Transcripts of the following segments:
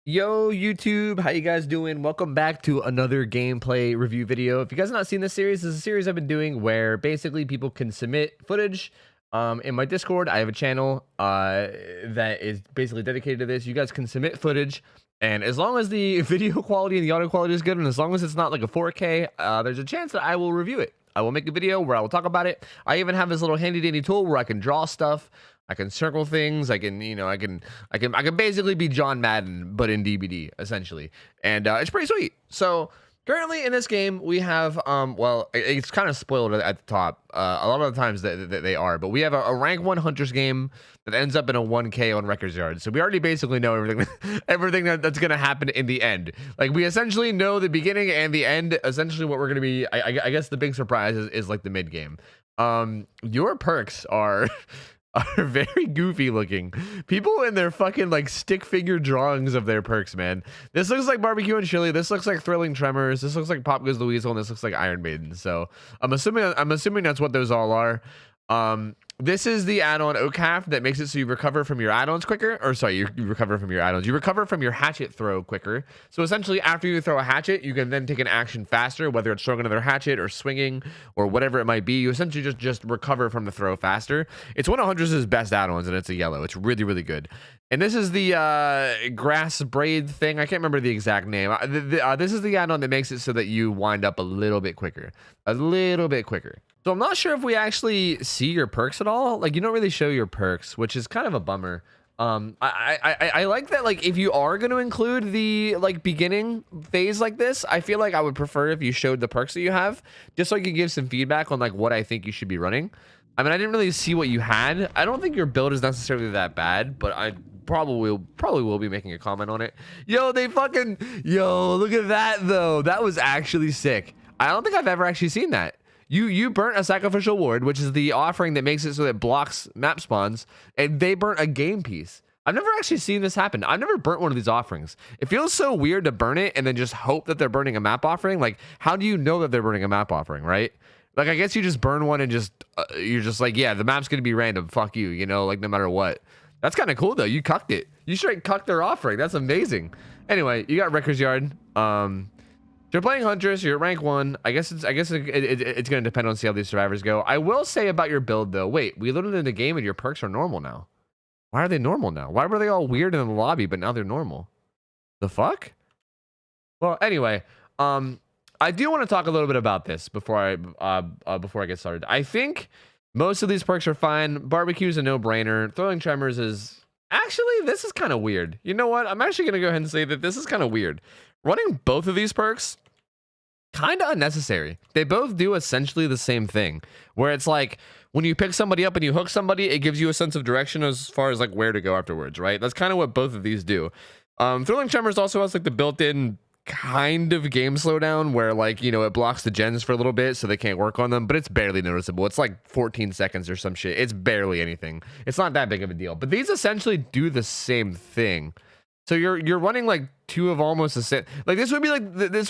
Yo, YouTube, how you guys doing? Welcome back to another gameplay review video. If you guys have not seen this is a series I've been doing where basically people can submit footage. In my Discord, I have a channel that is basically dedicated to this. You guys can submit footage, and as long as the video quality and the audio quality is good, and as long as it's not like a 4K, there's a chance that I will review it. I will make a video where I will talk about it. I even have this little handy dandy tool where I can draw stuff. I can circle things. I can, I can basically be John Madden, but in DBD essentially, and it's pretty sweet. So currently in this game we have, well, it's kind of spoiled at the top. A lot of the times that they are, but we have a rank 1 hunters game that ends up in a 1K on records yard. So we already basically know everything that's gonna happen in the end. Like we essentially know the beginning and the end. Essentially, what we're gonna be, I guess the big surprise is like the mid game. Your perks are very goofy looking. People in their fucking like stick figure drawings of their perks, man. This looks like barbecue and chili. This looks like thrilling tremors. This looks like Pop Goes the Weasel, and this looks like Iron Maiden. So I'm assuming that's what those all are. This is the add-on OhTofu that makes it so you recover from your add-ons quicker, or sorry, you recover from your add-ons. You recover from your hatchet throw quicker. So essentially, after you throw a hatchet, you can then take an action faster, whether it's throwing another hatchet or swinging or whatever it might be. You essentially just recover from the throw faster. It's one of Huntress's best add-ons, and it's a yellow. It's really, really good. And this is the grass braid thing. I can't remember the exact name. This is the add-on that makes it so that you wind up a little bit quicker. A little bit quicker. So I'm not sure if we actually see your perks at all. Like, you don't really show your perks, which is kind of a bummer. I like that, like, if you are going to include the like beginning phase like this, I feel like I would prefer if you showed the perks that you have, just so I could give some feedback on like what I think you should be running. I mean, I didn't really see what you had. I don't think your build is necessarily that bad, but I probably will be making a comment on it. Yo, look at that though. That was actually sick. I don't think I've ever actually seen that. You burnt a sacrificial ward, which is the offering that makes it so that it blocks map spawns, and they burnt a game piece. I've never actually seen this happen. I've never burnt one of these offerings. It feels so weird to burn it and then just hope that they're burning a map offering. Like, how do you know that they're burning a map offering, right? Like, I guess you just burn one and just you're just like, yeah, the map's gonna be random. Fuck you, like no matter what. That's kind of cool though. You cucked it. You straight cucked their offering. That's amazing. Anyway, you got records yard. You're playing Huntress, you're at rank 1. I guess it's going to depend on see how these survivors go. I will say about your build though. Wait, we loaded in the game and your perks are normal now. Why are they normal now? Why were they all weird in the lobby but now they're normal? The fuck? Well, anyway, I do want to talk a little bit about this before I get started. I think most of these perks are fine. Barbecue's a no-brainer. Throwing tremors is actually, this is kind of weird. You know what? I'm actually going to go ahead and say that this is kind of weird. Running both of these perks, kind of unnecessary. They both do essentially the same thing, where it's like when you pick somebody up and you hook somebody, it gives you a sense of direction as far as like where to go afterwards, right? That's kind of what both of these do. Thrilling Tremors also has like the built-in kind of game slowdown where like, it blocks the gens for a little bit so they can't work on them, but it's barely noticeable. It's like 14 seconds or some shit. It's barely anything. It's not that big of a deal, but these essentially do the same thing. So you're running like two of almost the same. Like this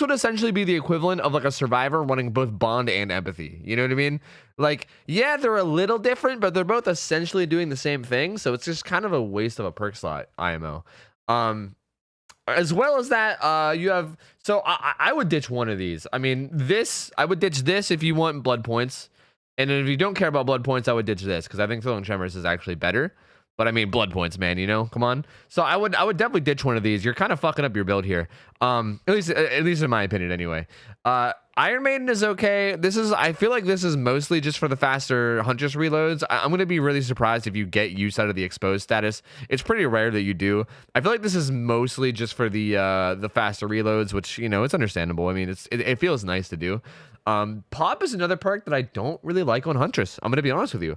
would essentially be the equivalent of like a survivor running both bond and empathy. You know what I mean? Like, yeah, they're a little different, but they're both essentially doing the same thing. So it's just kind of a waste of a perk slot, IMO. As well as that, you have, so I would ditch one of these. I mean, I would ditch this if you want blood points. And then if you don't care about blood points, I would ditch this because I think Throwing Tremors is actually better. But I mean, blood points, man, come on. So I would definitely ditch one of these. You're kind of fucking up your build here. At least in my opinion anyway. Iron Maiden is okay. I feel like this is mostly just for the faster Huntress reloads. I'm going to be really surprised if you get use out of the exposed status. It's pretty rare that you do. I feel like this is mostly just for the faster reloads, which, it's understandable. I mean, it feels nice to do. Pop is another perk that I don't really like on Huntress. I'm going to be honest with you.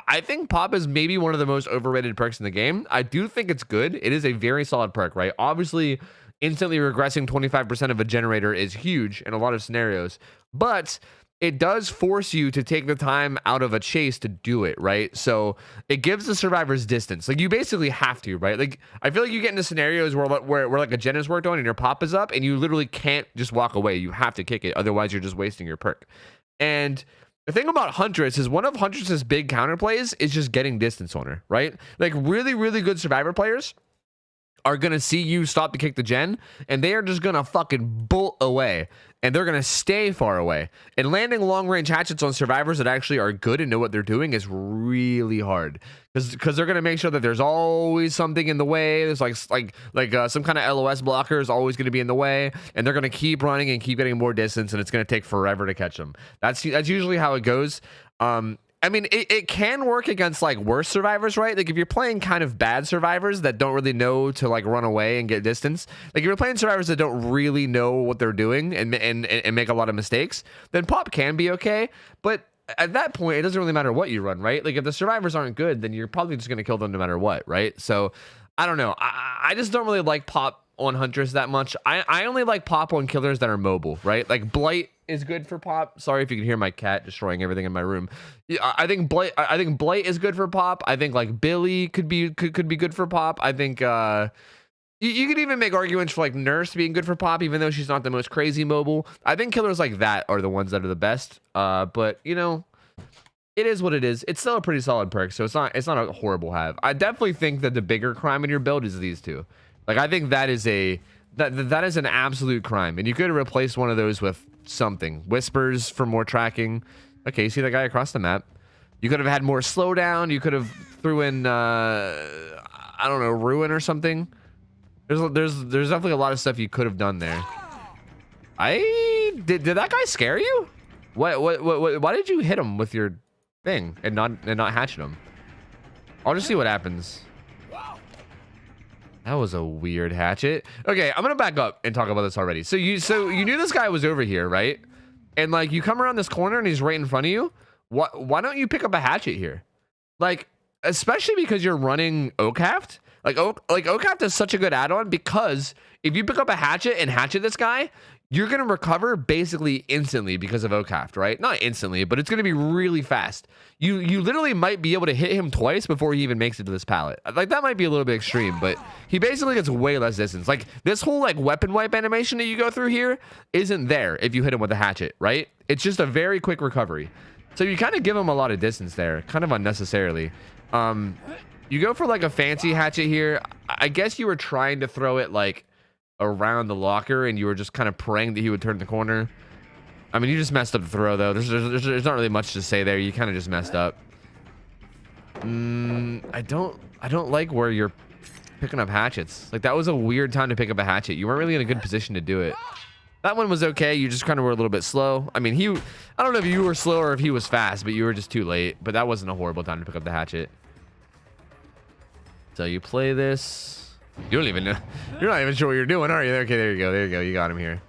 I think Pop is maybe one of the most overrated perks in the game. I do think it's good. It is a very solid perk, right? Obviously, instantly regressing 25% of a generator is huge in a lot of scenarios, but it does force you to take the time out of a chase to do it, right? So it gives the survivors distance. Like, you basically have to, right? Like, I feel like you get into scenarios where like a gen is worked on and your pop is up and you literally can't just walk away. You have to kick it. Otherwise, you're just wasting your perk. And the thing about Huntress is one of Huntress's big counterplays is just getting distance on her, right? Like, really, really good survivor players are gonna see you stop to kick the gen, and they are just gonna fucking bolt away, and they're gonna stay far away. And landing long range hatchets on survivors that actually are good and know what they're doing is really hard, because they're gonna make sure that there's always something in the way. There's like some kind of LOS blocker is always gonna be in the way, and they're gonna keep running and keep getting more distance, and it's gonna take forever to catch them. That's usually how it goes. I mean, it can work against like worse survivors, right? Like if you're playing kind of bad survivors that don't really know to like run away and get distance, like if you're playing survivors that don't really know what they're doing and make a lot of mistakes, then pop can be okay. But at that point, it doesn't really matter what you run, right? Like if the survivors aren't good, then you're probably just going to kill them no matter what, right? So I don't know. I just don't really like pop on hunters that much. I only like pop on killers that are mobile, right? Like blight is good for pop. Sorry if you can hear my cat destroying everything in my room. Yeah, I think blight is good for pop. I think like Billy could be good for pop. I think you could even make arguments for like Nurse being good for pop, even though she's not the most crazy mobile. I think killers like that are the ones that are the best. But you know, it is what it is. It's still a pretty solid perk, so it's not a horrible have. I definitely think that the bigger crime in your build is these two. Like I think that is that is an absolute crime, and you could replace one of those with something. Whispers for more tracking. Okay, you see that guy across the map. You could have had more slowdown. You could have threw in I don't know, ruin or something. There's definitely a lot of stuff you could have done there. Did that guy scare you? What why did you hit him with your thing and not hatching him? I'll just see what happens. That was a weird hatchet. Okay, I'm gonna back up and talk about this already. So you knew this guy was over here, right? And like you come around this corner and he's right in front of you. Why don't you pick up a hatchet here? Like, especially because you're running OhTofu. Like OhTofu is such a good add-on, because if you pick up a hatchet and hatchet this guy, you're gonna recover basically instantly because of OhTofu, right? Not instantly, but it's gonna be really fast. You literally might be able to hit him twice before he even makes it to this pallet. Like that might be a little bit extreme, but he basically gets way less distance. Like this whole like weapon wipe animation that you go through here isn't there if you hit him with a hatchet, right? It's just a very quick recovery. So you kind of give him a lot of distance there, kind of unnecessarily. You go for like a fancy hatchet here. I guess you were trying to throw it like around the locker, and you were just kind of praying that he would turn the corner. I mean, you just messed up the throw though. There's not really much to say there. You kind of just messed up. I don't like where you're picking up hatchets. Like that was a weird time to pick up a hatchet. You weren't really in a good position to do it. That one was okay. You just kind of were a little bit slow. I mean, I don't know if you were slow or if he was fast, but you were just too late. But that wasn't a horrible time to pick up the hatchet. So you play this. You don't even know. You're not even sure what you're doing, are you? Okay, there you go. There you go. You got him here.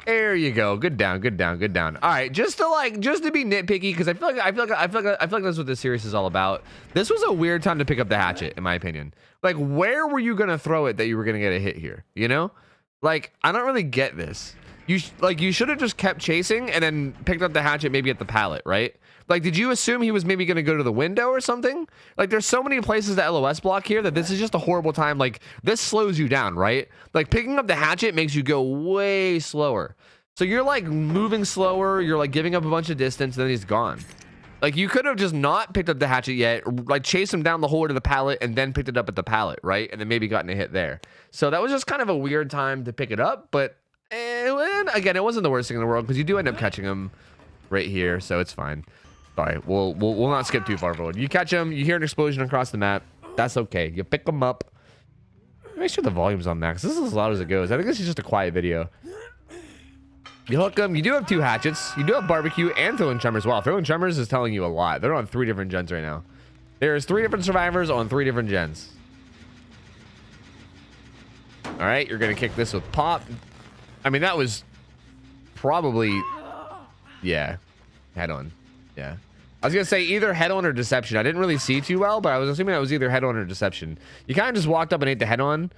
There you go. Good down. Good down. Good down. All right, just to be nitpicky, because I feel like that's what this series is all about. This was a weird time to pick up the hatchet, in my opinion. Like, where were you gonna throw it that you were gonna get a hit here? You know, like I don't really get this. You should have just kept chasing and then picked up the hatchet maybe at the pallet, right? Like, did you assume he was maybe going to go to the window or something? Like, there's so many places that LOS block here that this is just a horrible time. Like, this slows you down, right? Like, picking up the hatchet makes you go way slower. So you're, like, moving slower. You're, like, giving up a bunch of distance, and then he's gone. Like, you could have just not picked up the hatchet yet, like, chased him down the hole to the pallet, and then picked it up at the pallet, right? And then maybe gotten a hit there. So that was just kind of a weird time to pick it up, but again, it wasn't the worst thing in the world, because you do end up catching him right here, so it's fine. Sorry, we'll not skip too far forward. You catch him, you hear an explosion across the map. That's okay. You pick him up. Make sure the volume's on max. This is as loud as it goes. I think this is just a quiet video. You hook him. You do have 2 hatchets. You do have barbecue and throwing tremors. Wow, throwing tremors is telling you a lot. They're on 3 different gens right now. There's 3 different survivors on 3 different gens. All right, you're gonna kick this with pop. I mean, that was probably, yeah, head on. Yeah. I was gonna say either head on or deception. I didn't really see too well, but I was assuming that was either head on or deception. You kind of just walked up and ate the head on.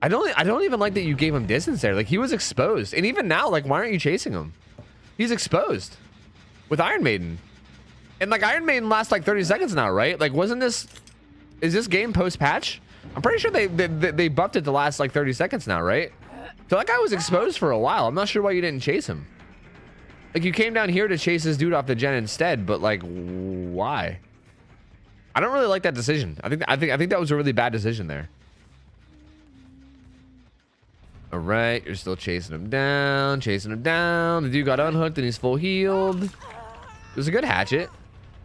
I don't even like that you gave him distance there. Like, he was exposed, and even now, like, why aren't you chasing him? He's exposed with Iron Maiden, and like Iron Maiden lasts like 30 seconds now, right? Like, is this game post patch? I'm pretty sure they buffed it to last like 30 seconds now, right? So that guy was exposed for a while. I'm not sure why you didn't chase him. Like, you came down here to chase this dude off the gen instead, but like, why? I don't really like that decision. I think that was a really bad decision there. All right, you're still chasing him down, chasing him down. The dude got unhooked and he's full healed. It was a good hatchet.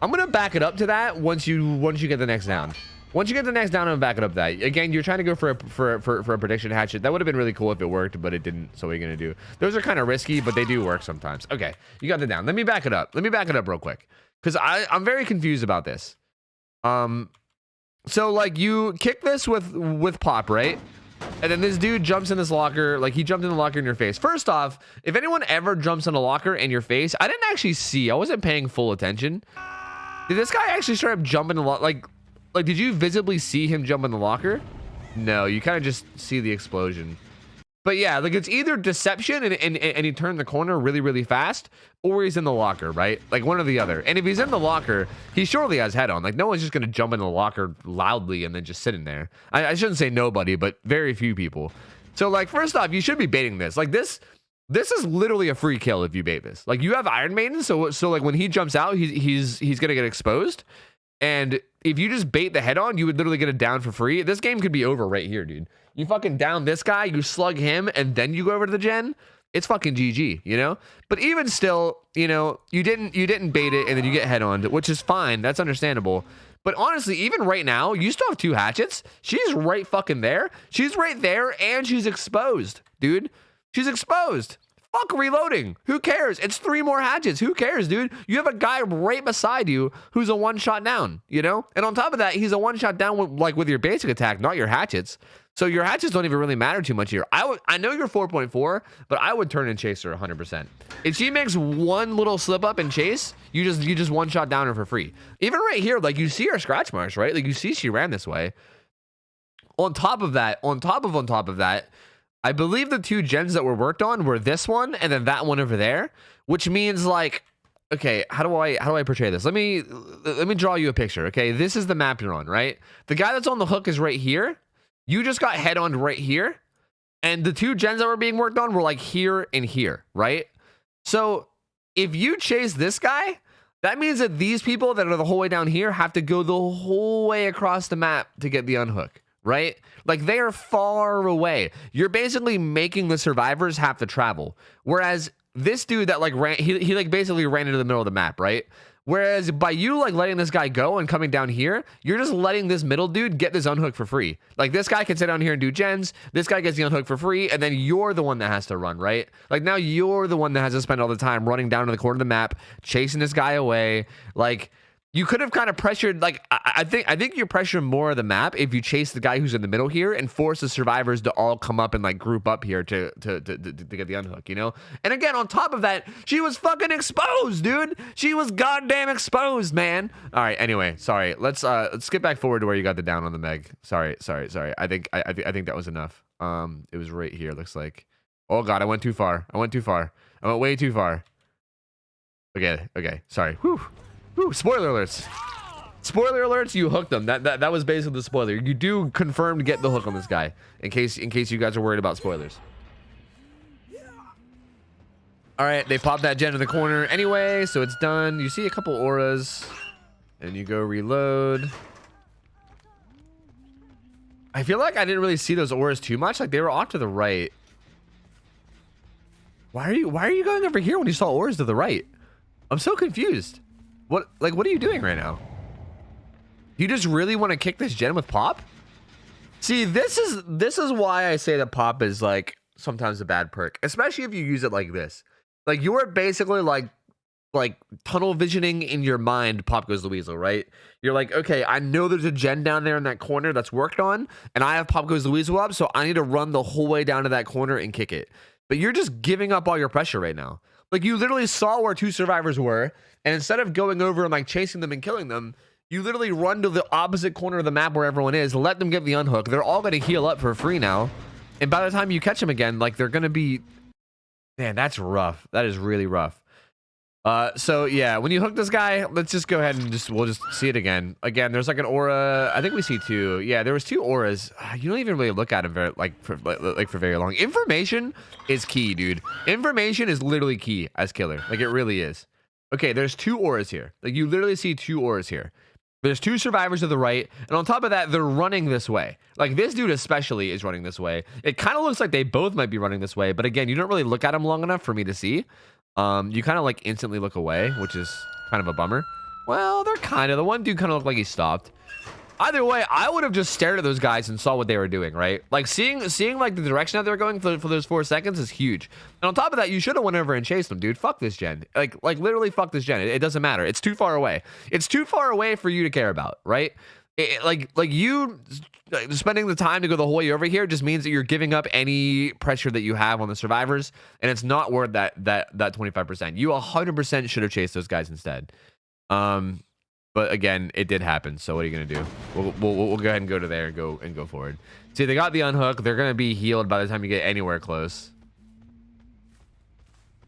I'm gonna back it up to that once you get the next down. Once you get the next down, I'm gonna back it up to that. Again, you're trying to go for a prediction hatchet. That would have been really cool if it worked, but it didn't. So what are you gonna do? Those are kind of risky, but they do work sometimes. Okay, you got the down. Let me back it up. Let me back it up real quick, because I'm very confused about this. So like you kick this with pop, right? And then this dude jumps in this locker, like he jumped in the locker in your face. First off, if anyone ever jumps in a locker in your face, I didn't actually see. I wasn't paying full attention. Did this guy actually start up jumping the locker? Like, did you visibly see him jump in the locker? No, you kind of just see the explosion. But yeah, like it's either deception and he turned the corner really, really fast, or he's in the locker, right? Like one or the other. And if he's in the locker, he surely has head on. Like no one's just going to jump in the locker loudly and then just sit in there. I shouldn't say nobody, but very few people. So like, first off, you should be baiting this. Like this is literally a free kill if you bait this. Like you have Iron Maiden, so like when he jumps out, he's going to get exposed. And if you just bait the head on, you would literally get it down for free. This game could be over right here, dude. You fucking down this guy, you slug him, and then you go over to the gen. It's fucking GG, you know? But even still, you know, you didn't bait it and then you get head on, which is fine. That's understandable. But honestly, even right now, you still have 2 hatchets. She's right fucking there. She's right there and she's exposed, dude. She's exposed. Fuck reloading. Who cares? It's 3 more hatchets. Who cares, dude? You have a guy right beside you who's a 1-shot down, you know? And on top of that, he's a 1-shot down with your basic attack, not your hatchets. So your hatchets don't even really matter too much here. I know you're 4.4, but I would turn and chase her 100%. If she makes one little slip up and chase, you just 1-shot down her for free. Even right here, like you see her scratch marks, right? Like you see she ran this way. On top of that, I believe the 2 gens that were worked on were this one and then that one over there, which means like, okay, how do I portray this? Let me draw you a picture. Okay, this is the map you're on, right? The guy that's on the hook is right here. You just got head on right here, and the 2 gens that were being worked on were like here and here, right? So if you chase this guy, that means that these people that are the whole way down here have to go the whole way across the map to get the unhook, right? Like they are far away. You're basically making the survivors have to travel. Whereas this dude that like ran, he like basically ran into the middle of the map, right? Whereas by you like letting this guy go and coming down here, you're just letting this middle dude get this unhook for free. Like this guy can sit down here and do gens. This guy gets the unhook for free. And then you're the one that has to run, right? Like now you're the one that has to spend all the time running down to the corner of the map, chasing this guy away. Like you could have kind of pressured, like, I think you pressure more of the map if you chase the guy who's in the middle here and force the survivors to all come up and like group up here to get the unhook, you know? And again, on top of that, she was fucking exposed, dude. She was goddamn exposed, man. All right, anyway, sorry. Let's skip back forward to where you got the down on the Meg. Sorry. I think that was enough. It was right here, looks like. Oh god, I went too far. I went way too far. Okay. Sorry. Whew. Ooh, spoiler alerts. Spoiler alerts, you hooked them. That was basically the spoiler. You do confirm to get the hook on this guy in case you guys are worried about spoilers. All right, they popped that gen in the corner anyway, so it's done. You see a couple auras and you go reload. I feel like I didn't really see those auras too much. Like they were off to the right. Why are you going over here when you saw auras to the right? I'm so confused. What are you doing right now? You just really want to kick this gen with pop? See, this is why I say that pop is like sometimes a bad perk, especially if you use it like this. Like you're basically like tunnel visioning in your mind. Pop goes the weasel, right? You're like, okay, I know there's a gen down there in that corner that's worked on, and I have pop goes the weasel up, so I need to run the whole way down to that corner and kick it. But you're just giving up all your pressure right now. Like you literally saw where 2 survivors were, and instead of going over and like chasing them and killing them, you literally run to the opposite corner of the map where everyone is, let them get the unhook. They're all going to heal up for free now. And by the time you catch them again, like they're going to be, man, that's rough. That is really rough. So yeah, when you hook this guy, let's just go ahead and we'll just see it again. Again, there's like an aura. I think we see 2. Yeah, there was 2 auras. You don't even really look at them for very long. Information is key, dude. Information is literally key as killer. Like it really is. Okay, there's 2 auras here. Like you literally see 2 auras here. There's 2 survivors to the right, and on top of that, they're running this way. Like, this dude especially is running this way. It kind of looks like they both might be running this way, but again, you don't really look at them long enough for me to see. You kind of like instantly look away, which is kind of a bummer. Well, they're kind of, the one dude kind of looked like he stopped. Either way, I would have just stared at those guys and saw what they were doing, right? Like, seeing like the direction that they're going for those 4 seconds is huge. And on top of that, you should have went over and chased them, dude. Fuck this gen. Like literally fuck this gen. It doesn't matter. It's too far away. It's too far away for you to care about, right? Like you spending the time to go the whole way over here just means that you're giving up any pressure that you have on the survivors, and it's not worth that 25%. You 100% should have chased those guys instead. But again, it did happen. So what are you gonna do? We'll go ahead and go to there and go forward. See, they got the unhook. They're gonna be healed by the time you get anywhere close.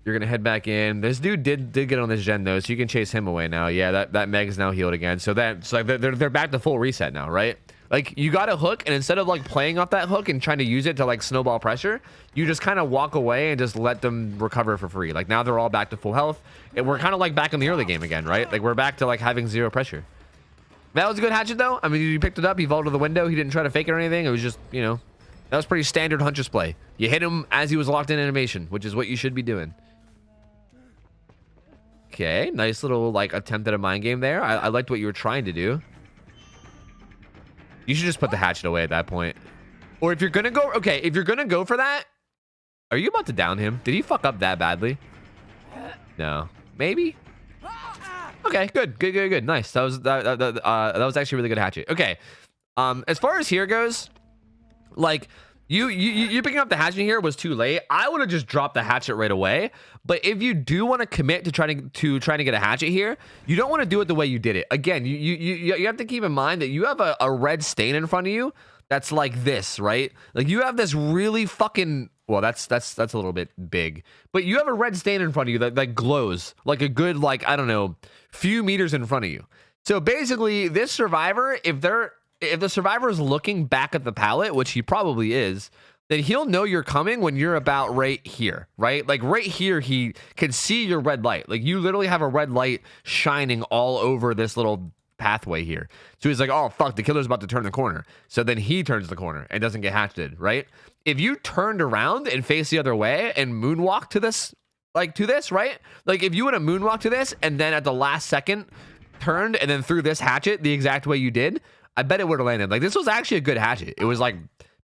You're gonna head back in. This dude did get on this gen though, so you can chase him away now. Yeah, that Meg's now healed again. So that's like they're back to full reset now, right? Like, you got a hook, and instead of like playing off that hook and trying to use it to like snowball pressure, you just kind of walk away and just let them recover for free. Like, now they're all back to full health, and we're kind of like back in the early game again, right? Like, we're back to like having 0 pressure. That was a good hatchet though. I mean, you picked it up, he vaulted to the window, he didn't try to fake it or anything. It was just, you know, that was pretty standard huntress play. You hit him as he was locked in animation, which is what you should be doing. Okay, nice little like attempt at a mind game there. I liked what you were trying to do. You should just put the hatchet away at that point. Or if you're gonna go, okay, if you're gonna go for that, are you about to down him? Did he fuck up that badly? No, maybe. Okay, good, nice. That was actually a really good hatchet. Okay, as far as here goes, like you picking up the hatchet here was too late. I would have just dropped the hatchet right away. But if you do want to commit to trying to get a hatchet here, you don't want to do it the way you did it. Again, you have to keep in mind that you have a red stain in front of you that's like this, right? Like, you have this really fucking, well, that's a little bit big, but you have a red stain in front of you that glows like a good, like, I don't know, few meters in front of you. So basically, this survivor, if the survivor is looking back at the pallet, which he probably is, then he'll know you're coming when you're about right here, right? Like, right here, he can see your red light. Like, you literally have a red light shining all over this little pathway here. So he's like, oh, fuck, the killer's about to turn the corner. So then he turns the corner and doesn't get hatcheted, right? If you turned around and face the other way and moonwalk to this, right? Like, if you would have moonwalked to this and then at the last second turned and then threw this hatchet the exact way you did, I bet it would have landed. Like, this was actually a good hatchet. It was like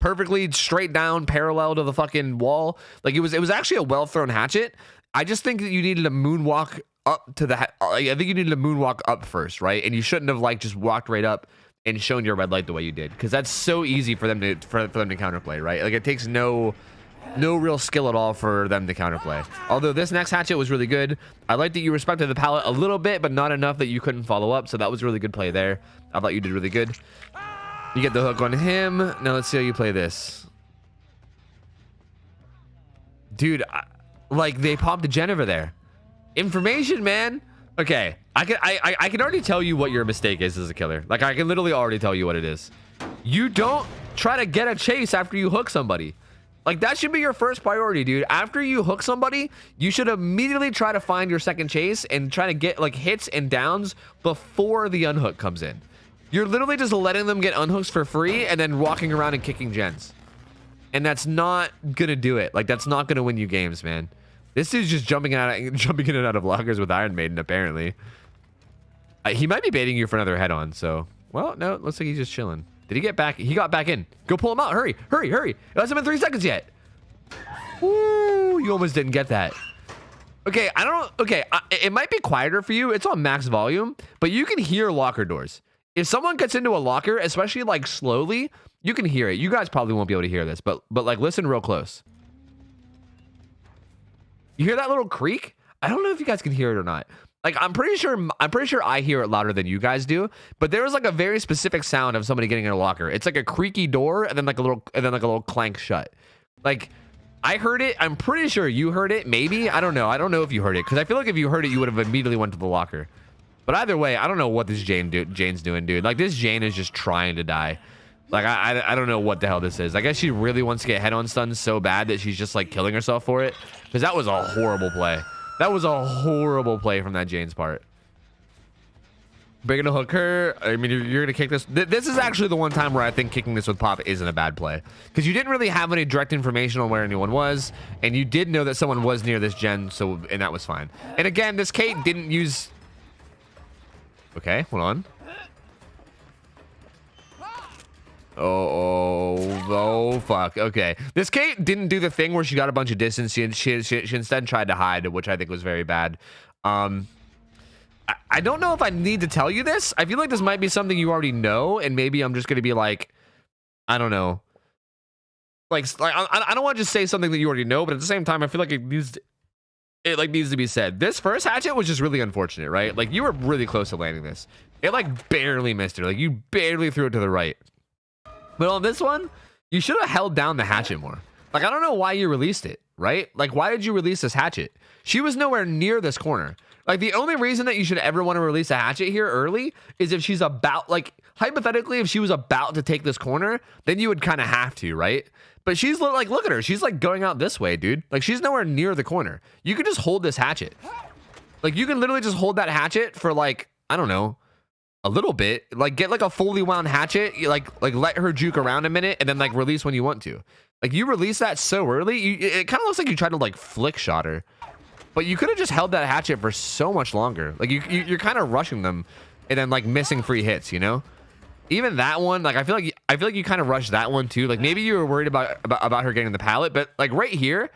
perfectly straight down, parallel to the fucking wall. Like, it was actually a well thrown hatchet. I just think that you needed to moonwalk up to the. I think you needed to moonwalk up first, right? And you shouldn't have like just walked right up and shown your red light the way you did, because that's so easy for them to counterplay, right? Like, it takes no real skill at all for them to counterplay. Although this next hatchet was really good. I like that you respected the pallet a little bit, but not enough that you couldn't follow up. So that was a really good play there. I thought you did really good. You get the hook on him. Now let's see how you play this. Dude, like, they popped a gen over there. Information, man. Okay, I can already tell you what your mistake is as a killer. Like, I can literally already tell you what it is. You don't try to get a chase after you hook somebody. Like, that should be your first priority, dude. After you hook somebody, you should immediately try to find your second chase and try to get like hits and downs before the unhook comes in. You're literally just letting them get unhooks for free and then walking around and kicking gens. And that's not gonna do it. Like, that's not gonna win you games, man. This is just jumping in and out of lockers with Iron Maiden, apparently. He might be baiting you for another head-on, so... Well, no, it looks like he's just chilling. Did he get back? He got back in. Go pull him out. Hurry, hurry, hurry. It hasn't been 3 seconds yet. Ooh, you almost didn't get that. Okay, I don't know. Okay, it might be quieter for you. It's on max volume, but you can hear locker doors. If someone gets into a locker, especially like slowly, you can hear it. You guys probably won't be able to hear this, but like, listen real close. You hear that little creak? I don't know if you guys can hear it or not. Like, I'm pretty sure I hear it louder than you guys do, but there is like a very specific sound of somebody getting in a locker. It's like a creaky door and then like a little clank shut. Like, I heard it. I'm pretty sure you heard it. Maybe. I don't know. I don't know if you heard it, because I feel like if you heard it, you would have immediately went to the locker. But either way, I don't know what this Jane's doing, dude. Like, this Jane is just trying to die. Like, I don't know what the hell this is. I guess she really wants to get head-on stunned so bad that she's just like killing herself for it. Because that was a horrible play. That was a horrible play from that Jane's part. We're gonna hook her. I mean, you're gonna kick this. This is actually the one time where I think kicking this with Pop isn't a bad play, because you didn't really have any direct information on where anyone was, and you did know that someone was near this gen, so, and that was fine. And again, this Kate didn't use. Okay, hold on. Oh, fuck. Okay, this Kate didn't do the thing where she got a bunch of distance. She instead tried to hide, which I think was very bad. I don't know if I need to tell you this. I feel like this might be something you already know, and maybe I'm just gonna be like, I don't know. Like I don't want to just say something that you already know, but at the same time, I feel like it needs to be said. This first hatchet was just really unfortunate, right? Like, you were really close to landing this. It like barely missed her. Like, you barely threw it to the right. But on this one, you should have held down the hatchet more. Like, I don't know why you released it, right? Like, why did you release this hatchet? She was nowhere near this corner. Like, the only reason that you should ever want to release a hatchet here early is if she's about, like, hypothetically, if she was about to take this corner, then you would kind of have to, right? But she's like, look at her. She's like going out this way, dude. Like, she's nowhere near the corner. You could just hold this hatchet. Like, you can literally just hold that hatchet for, like, I don't know, a little bit. Like, get like a fully wound hatchet. You like let her juke around a minute and then like release when you want to. Like, you release that so early, it kind of looks like you tried to like flick shot her. But you could have just held that hatchet for so much longer. Like, you're kind of rushing them and then like missing free hits, you know? Even that one, like, I feel like you kind of rushed that one too. Like, maybe you were worried about her getting the pallet, but like right here,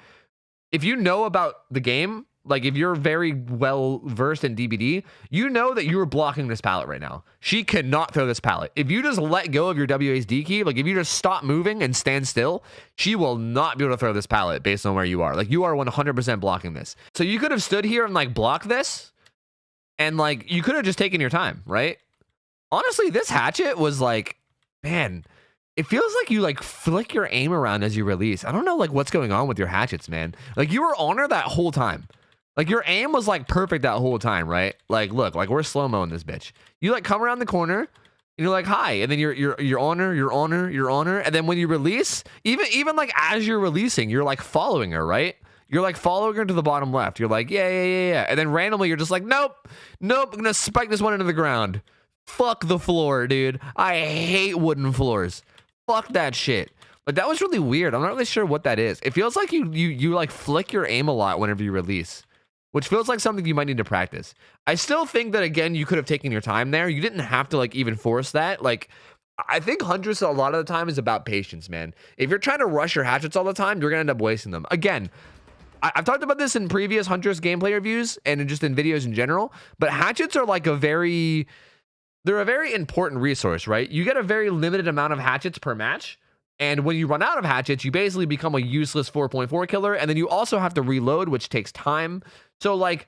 if you know about the game, like if you're very well versed in DBD, you know that you were blocking this pallet right now. She cannot throw this pallet. If you just let go of your WASD key, like if you just stop moving and stand still, she will not be able to throw this pallet based on where you are. Like, you are 100% blocking this. So you could have stood here and like blocked this, and like you could have just taken your time, right? Honestly, this hatchet was like, man, it feels like you like flick your aim around as you release. I don't know like what's going on with your hatchets, man. Like, you were on her that whole time. Like, your aim was like perfect that whole time, right? Like, look, like we're slow-mo in this bitch. You like come around the corner and you're like, hi, and then you're on her, and then when you release, even like as you're releasing, you're like following her, right? You're like following her to the bottom left. You're like, yeah. And then randomly you're just like, nope, I'm gonna spike this one into the ground. Fuck the floor, dude. I hate wooden floors. Fuck that shit. But that was really weird. I'm not really sure what that is. It feels like you like flick your aim a lot whenever you release, which feels like something you might need to practice. I still think that, again, you could have taken your time there. You didn't have to like even force that. Like, I think Huntress a lot of the time is about patience, man. If you're trying to rush your hatchets all the time, you're gonna end up wasting them. Again, I've talked about this in previous Huntress gameplay reviews and just in videos in general, but hatchets are like they're a very important resource, right? You get a very limited amount of hatchets per match. And when you run out of hatchets, you basically become a useless 4.4 killer. And then you also have to reload, which takes time. So like,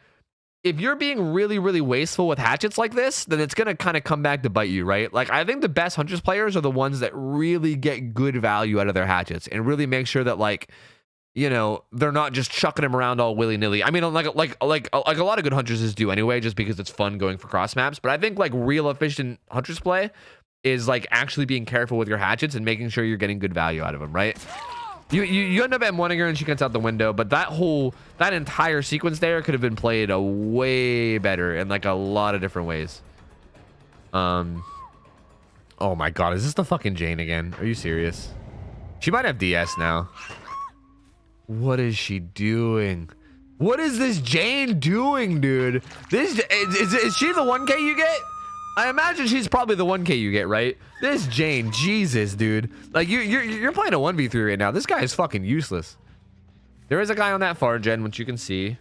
if you're being really, really wasteful with hatchets like this, then it's going to kind of come back to bite you, right? Like, I think the best Huntress players are the ones that really get good value out of their hatchets and really make sure that, like, you know, they're not just chucking them around all willy-nilly. I mean, like a lot of good Huntresses do anyway, just because it's fun going for cross maps. But I think like real efficient Huntress play is like actually being careful with your hatchets and making sure you're getting good value out of them, right? You end up M1ing her and she gets out the window, but that entire sequence there could have been played a way better in like a lot of different ways. Oh my god, is this the fucking Jane again? Are you serious? She might have DS now. What is she doing? What is this Jane doing, dude? This is she the 1K you get? I imagine she's probably the 1K you get, right? This Jane, Jesus, dude. Like, you're playing a 1v3 right now. This guy is fucking useless. There is a guy on that far gen, which you can see.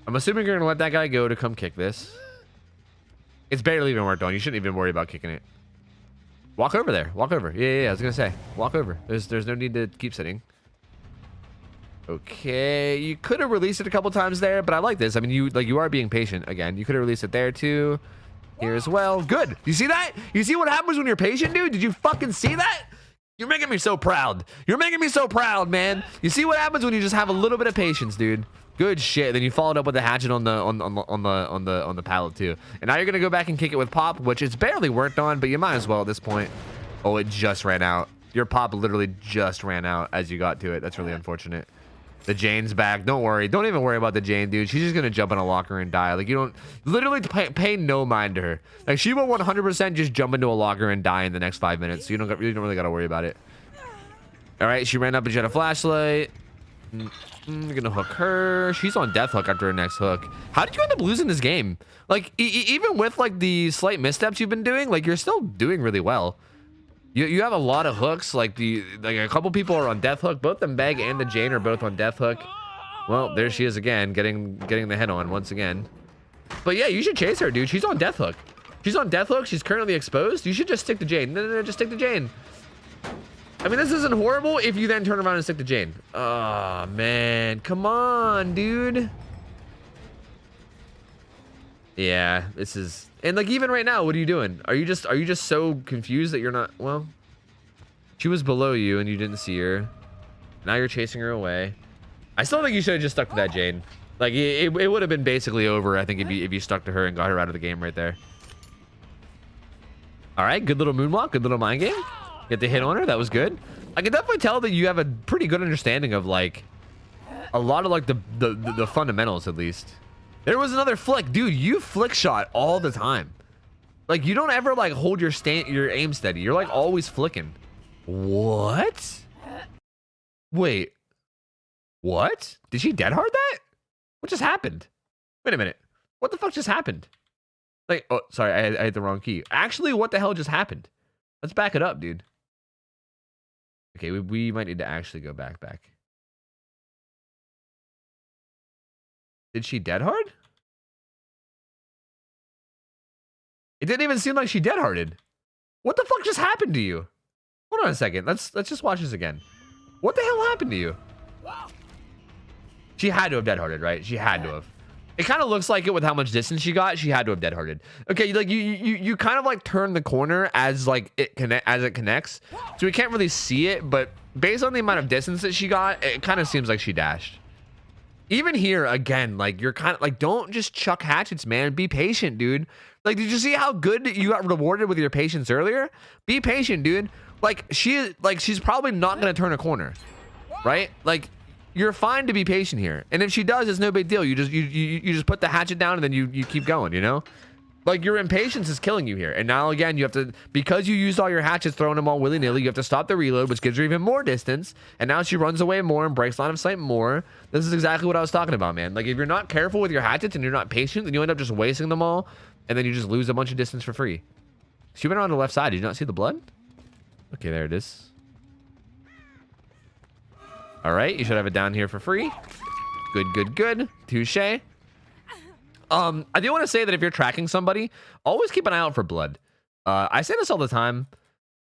I'm assuming you're gonna let that guy go to come kick this. It's barely even worked on. You shouldn't even worry about kicking it. Walk over there. Walk over. Yeah, I was gonna say. Walk over. There's no need to keep sitting. Okay, you could have released it a couple times there, but I like this. I mean, you are being patient again. You could have released it there too. Here as well. Good. You see that? You see what happens when you're patient, dude? Did you fucking see that? You're making me so proud. You're making me so proud, man. You see what happens when you just have a little bit of patience, dude? Good shit. Then you followed up with the hatchet on the pallet too. And now you're gonna go back and kick it with Pop, which it's barely worked on, but you might as well at this point. Oh, it just ran out. Your Pop literally just ran out as you got to it. That's really unfortunate. The Jane's back. Don't worry. Don't even worry about the Jane, dude. She's just gonna jump in a locker and die. Like, you don't literally pay no mind to her. Like, she will 100% just jump into a locker and die in the next 5 minutes. So you don't really gotta worry about it. All right, she ran up and she had a flashlight. You're gonna hook her. She's on death hook after her next hook. How did you end up losing this game? Like, even with like the slight missteps you've been doing, like, you're still doing really well. You have a lot of hooks. Like a couple people are on death hook. Both the Meg and the Jane are both on death hook. Well, there she is again, getting the head on once again. But yeah, you should chase her, dude. She's on death hook. She's on death hook. She's currently exposed. You should just stick to Jane. No, just stick to Jane. I mean, this isn't horrible if you then turn around and stick to Jane. Oh man, come on, dude. Yeah, this is. And like, even right now, what are you doing? Are you just so confused that you're not? Well, she was below you and you didn't see her. Now you're chasing her away. I still think you should have just stuck to that Jane. Like, it would have been basically over, I think, if you stuck to her and got her out of the game right there. All right, good little moonwalk, good little mind game. Get the hit on her. That was good. I can definitely tell that you have a pretty good understanding of like a lot of like the fundamentals, at least. There was another flick. Dude, you flick shot all the time. Like, you don't ever like hold your aim steady. You're like always flicking. What? Wait. What? Did she dead hard that? What just happened? Wait a minute. What the fuck just happened? Like, oh, sorry, I hit the wrong key. Actually, what the hell just happened? Let's back it up, dude. Okay, we might need to actually go back. Did she dead hard? It didn't even seem like she dead harded. What the fuck just happened to you? Hold on a second. Let's just watch this again. What the hell happened to you? She had to have dead harded, right? She had to have. It kind of looks like it with how much distance she got. She had to have dead harded. Okay, like you kind of like turn the corner as like it connects, so we can't really see it. But based on the amount of distance that she got, it kind of seems like she dashed. Even here again, like, you're kind of like, don't just chuck hatchets, man. Be patient, dude. Like, did you see how good you got rewarded with your patience earlier? Be patient, dude. Like, she's probably not gonna turn a corner, right? Like, you're fine to be patient here, and if she does, it's no big deal. You just put the hatchet down and then you keep going, you know? Like, your impatience is killing you here. And now again, you have to, because you used all your hatchets, throwing them all willy-nilly, you have to stop the reload, which gives her even more distance. And now she runs away more and breaks line of sight more. This is exactly what I was talking about, man. Like, if you're not careful with your hatchets and you're not patient, then you end up just wasting them all, and then you just lose a bunch of distance for free. She went on the left side. Did you not see the blood? Okay, there it is. All right, you should have it down here for free. Good. Touche. I do want to say that if you're tracking somebody, always keep an eye out for blood. I say this all the time,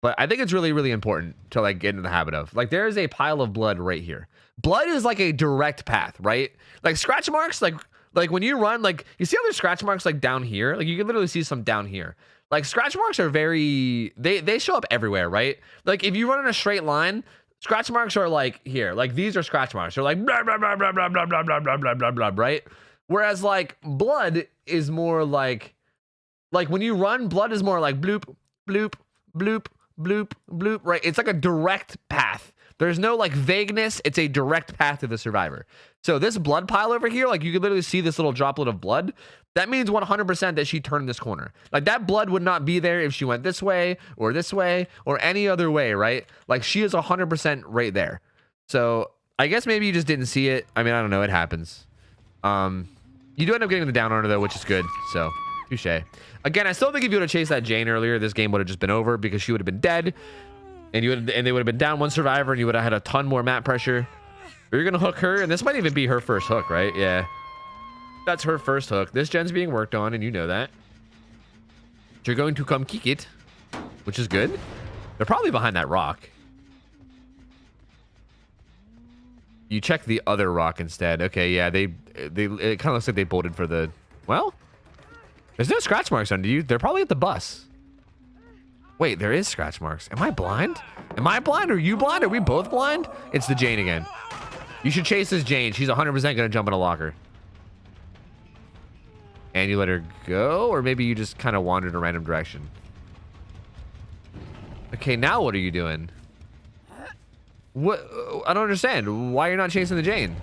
but I think it's really important to like get into the habit of. Like, there is a pile of blood right here. Blood is like a direct path, right? Like, scratch marks, like when you run, like, you see how there's scratch marks like down here? Like, you can literally see some down here. Like, scratch marks are they show up everywhere, right? Like, if you run in a straight line, scratch marks are like here. Like, these are scratch marks. They're like blah blah blah blah blah blah blah blah blah blah blah blah, right? Whereas like blood is more like when you run, blood is more like bloop, bloop, bloop, bloop, bloop, right? It's like a direct path. There's no like vagueness. It's a direct path to the survivor. So this blood pile over here, like, you can literally see this little droplet of blood. That means 100% that she turned this corner. Like, that blood would not be there if she went this way or any other way, right? Like, she is 100% right there. So I guess maybe you just didn't see it. I mean, I don't know. It happens. You do end up getting the down on her though, which is good. So, touche. Again, I still think if you would have chased that Jane earlier, this game would have just been over because she would have been dead, and they would have been down one survivor, and you would have had a ton more map pressure. But you're gonna hook her, and this might even be her first hook, right? Yeah, that's her first hook. This gen's being worked on, and you know that. You're going to come kick it, which is good. They're probably behind that rock. You check the other rock instead. Okay, yeah, it kind of looks like they bolted for the... Well, there's no scratch marks under you. They're probably at the bus. Wait, there is scratch marks. Am I blind? Am I blind? Are you blind? Are we both blind? It's the Jane again. You should chase this Jane. She's 100% going to jump in a locker. And you let her go? Or maybe you just kind of wandered in a random direction. Okay, now what are you doing? What? I don't understand. Why you're not chasing the Jane?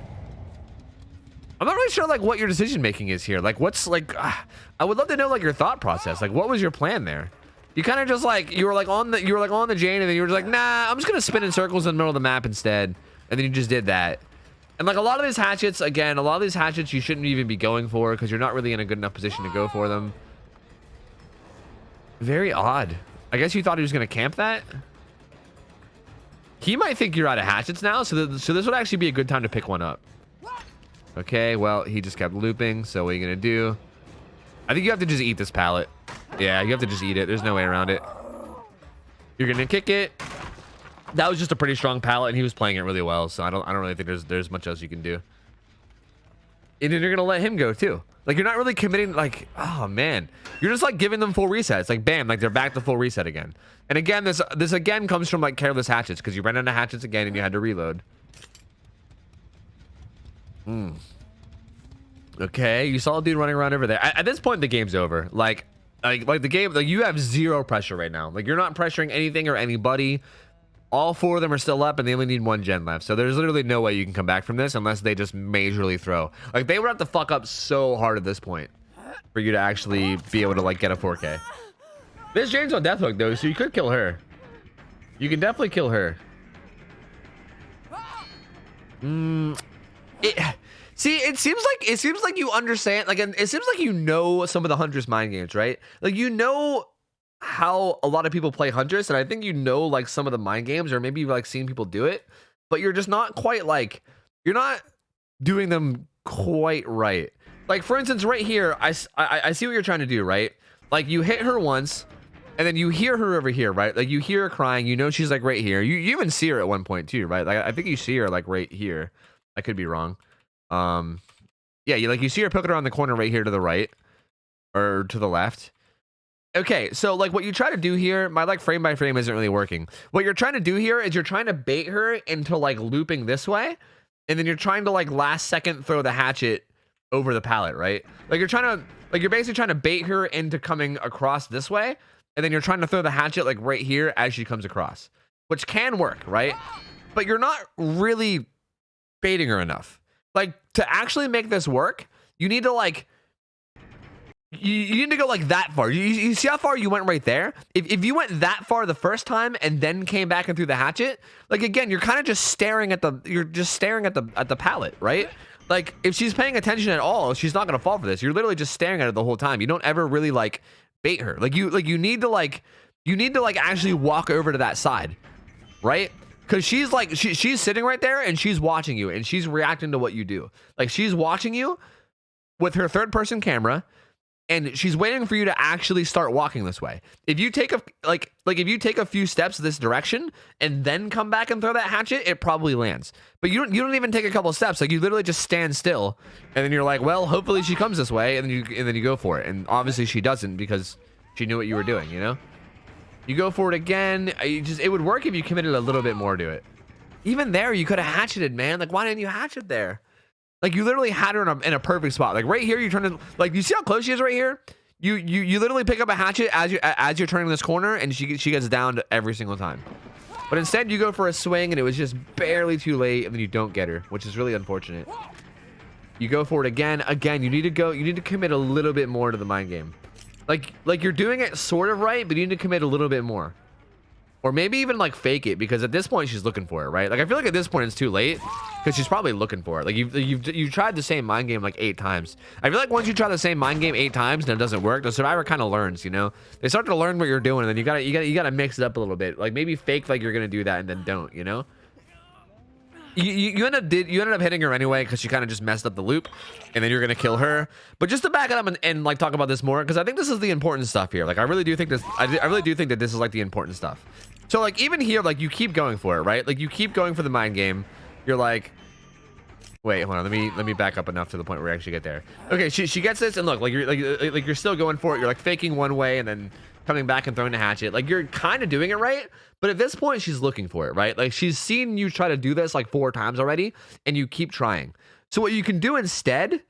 I'm not really sure like what your decision making is here. Like what's like I would love to know like your thought process. Like what was your plan there? You kind of just like you were like on the Jane and then you were just like, nah, I'm just gonna spin in circles in the middle of the map instead. And then you just did that. And like a lot of these hatchets, again, a lot of these hatchets you shouldn't even be going for because you're not really in a good enough position to go for them. Very odd. I guess you thought he was gonna camp that. He might think you're out of hatchets now, so this would actually be a good time to pick one up. Okay, well, he just kept looping, so what are you gonna do? I think you have to just eat this pallet. Yeah, you have to just eat it. There's no way around it. You're gonna kick it. That was just a pretty strong pallet, and he was playing it really well, so I don't really think there's much else you can do. And then you're gonna let him go too. Like you're not really committing. Like, oh man, you're just like giving them full resets. Like bam, like they're back to full reset again. And again, this again comes from like careless hatchets because you ran out of hatchets again and you had to reload. Okay, you saw a dude running around over there. At this point, the game's over. Like the game, like you have zero pressure right now. Like you're not pressuring anything or anybody. All four of them are still up, and they only need one gen left. So there's literally no way you can come back from this unless they just majorly throw. Like they would have to fuck up so hard at this point for you to actually be able to like get a 4K. This Jane's on death hook though, so you could kill her. You can definitely kill her. See, it seems like you understand. Like it seems like you know some of the Huntress mind games, right? Like you know how a lot of people play Huntress, and I think you know like some of the mind games, or maybe you've like seen people do it, but you're just not quite like you're not doing them quite right. Like for instance, right here, I see what you're trying to do, right? Like you hit her once, and then you hear her over here, right? Like you hear her crying, you know she's like right here. You even see her at one point too, right? Like I think you see her like right here. I could be wrong. Yeah, you see her poking around the corner right here to the right or to the left. Okay, so like what you try to do here, my like frame by frame isn't really working. What you're trying to do here is you're trying to bait her into like looping this way, and then you're trying to like last second throw the hatchet over the pallet, right? Like you're basically trying to bait her into coming across this way, and then you're trying to throw the hatchet like right here as she comes across, which can work, right? But you're not really baiting her enough. Like to actually make this work, you need to like you need to go like that far. You see how far you went right there? If you went that far the first time and then came back and threw the hatchet, like again, you're kind of just staring at the pallet, right? Like if she's paying attention at all, she's not gonna fall for this. You're literally just staring at it the whole time. You don't ever really like bait her. Like you need to actually walk over to that side, right? Because she's like she's sitting right there and she's watching you and she's reacting to what you do. Like she's watching you with her third person camera. And she's waiting for you to actually start walking this way. If you take a few steps this direction and then come back and throw that hatchet, it probably lands. But you don't even take a couple steps. Like you literally just stand still, and then you're like, well, hopefully she comes this way, and then you go for it. And obviously she doesn't because she knew what you were doing. You know, you go for it again. It would work if you committed a little bit more to it. Even there, you could have hatcheted, man. Like why didn't you hatchet there? Like you literally had her in a perfect spot. Like right here, you're trying to like you see how close she is right here. You literally pick up a hatchet as you're turning this corner, and she gets downed every single time. But instead, you go for a swing, and it was just barely too late, and then you don't get her, which is really unfortunate. You go for it again. Again, you need to commit a little bit more to the mind game. Like you're doing it sort of right, but you need to commit a little bit more. Or maybe even like fake it, because at this point she's looking for it, right? Like I feel like at this point it's too late because she's probably looking for it. Like you've tried the same mind game like 8 times. I feel like once you try the same mind game 8 times and it doesn't work, the survivor kind of learns, you know? They start to learn what you're doing, and then you gotta mix it up a little bit. Like maybe fake like you're gonna do that and then don't, you know? You ended up hitting her anyway because she kind of just messed up the loop, and then you're gonna kill her. But just to back it up and like talk about this more, because I think this is the important stuff here. Like I really do think that this is like the important stuff. So like even here, like you keep going for it, right? Like you keep going for the mind game. You're like, wait, hold on, let me back up enough to the point where we actually get there. Okay, she gets this, and look, like you're still going for it. You're like faking one way and then coming back and throwing the hatchet. Like you're kind of doing it right, but at this point she's looking for it, right? Like she's seen you try to do this like 4 times already, and you keep trying. So what you can do instead,